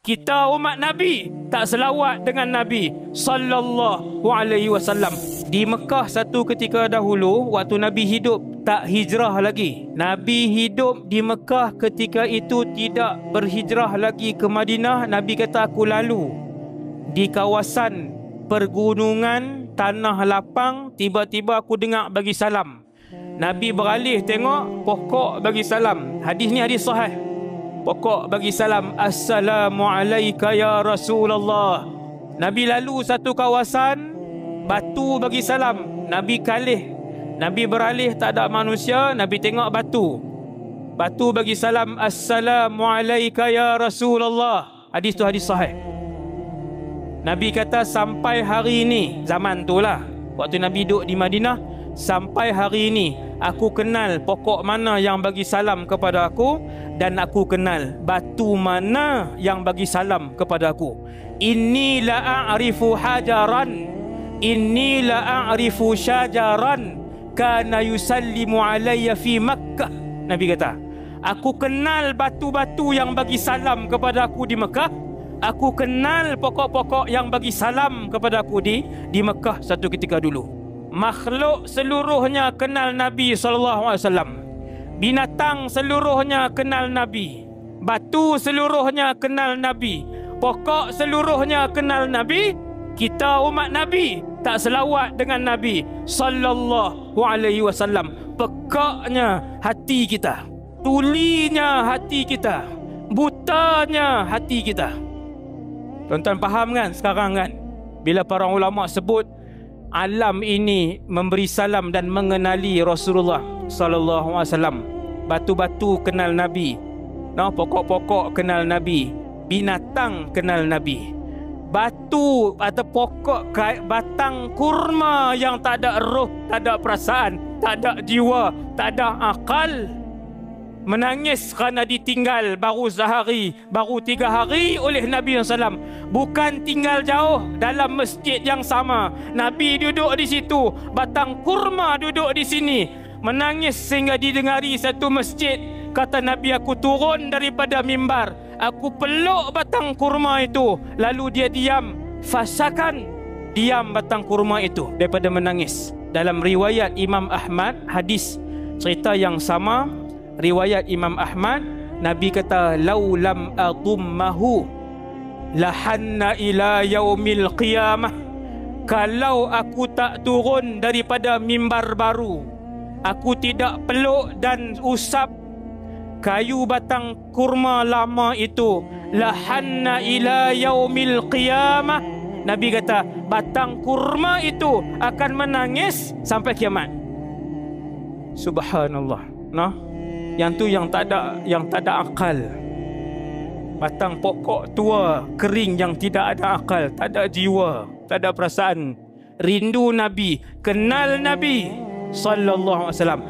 Kita umat Nabi tak selawat dengan Nabi sallallahu alaihi wasallam. Di Mekah satu ketika dahulu, waktu Nabi hidup, tak hijrah lagi. Nabi hidup di Mekah ketika itu, tidak berhijrah lagi ke Madinah. Nabi kata, aku lalu di kawasan pergunungan, tanah lapang, tiba-tiba aku dengar bagi salam. Nabi beralih tengok, pokok bagi salam. Hadis ni hadis sahih. Pokok bagi salam, Assalamualaikum ya Rasulullah. Nabi lalu satu kawasan, batu bagi salam. Nabi kalih, Nabi beralih, tak ada manusia. Nabi tengok batu, batu bagi salam, Assalamualaikum ya Rasulullah. Hadis tu hadis sahih. Nabi kata sampai hari ini, zaman tu lah, waktu Nabi duduk di Madinah, sampai hari ini aku kenal pokok mana yang bagi salam kepada aku, dan aku kenal batu mana yang bagi salam kepada aku. Inni la a'rifu hajaran, inni la a'rifu syajaran kana yusallimu alayya fi Makkah. Nabi kata, aku kenal batu-batu yang bagi salam kepada aku di Mekah. Aku kenal pokok-pokok yang bagi salam kepada aku di Mekah satu ketika dulu. Makhluk seluruhnya kenal Nabi SAW. Binatang seluruhnya kenal Nabi. Batu seluruhnya kenal Nabi. Pokok seluruhnya kenal Nabi. Kita umat Nabi tak selawat dengan Nabi sallallahu alaihi wasallam. Pekaknya hati kita, tulinya hati kita, butanya hati kita. Tuan-tuan faham kan sekarang kan, bila para ulama sebut alam ini memberi salam dan mengenali Rasulullah sallallahu alaihi wasallam. Batu-batu kenal Nabi, pokok-pokok kenal Nabi, binatang kenal Nabi. Batu atau pokok batang kurma yang tak ada roh, tak ada perasaan, tak ada jiwa, tak ada akal, menangis kerana ditinggal baru sehari, baru 3 hari oleh Nabi SAW. Bukan tinggal jauh, dalam masjid yang sama. Nabi duduk di situ, batang kurma duduk di sini, menangis sehingga didengari satu masjid. Kata Nabi, aku turun daripada mimbar, aku peluk batang kurma itu, lalu dia diam. Fasakan, diam batang kurma itu daripada menangis. Dalam riwayat Imam Ahmad, hadis cerita yang sama, riwayat Imam Ahmad, Nabi kata, lau lam adummahu lahanna ila yaumil qiyamah. Kalau aku tak turun daripada mimbar baru, aku tidak peluk dan usap kayu batang kurma lama itu, lahanna ila yaumil qiyamah. Nabi kata, batang kurma itu akan menangis sampai kiamat. Subhanallah. Yang tu yang tak ada akal. Batang pokok tua kering yang tidak ada akal, tak ada jiwa, tak ada perasaan. Rindu Nabi, kenal Nabi sallallahu alaihi wasallam.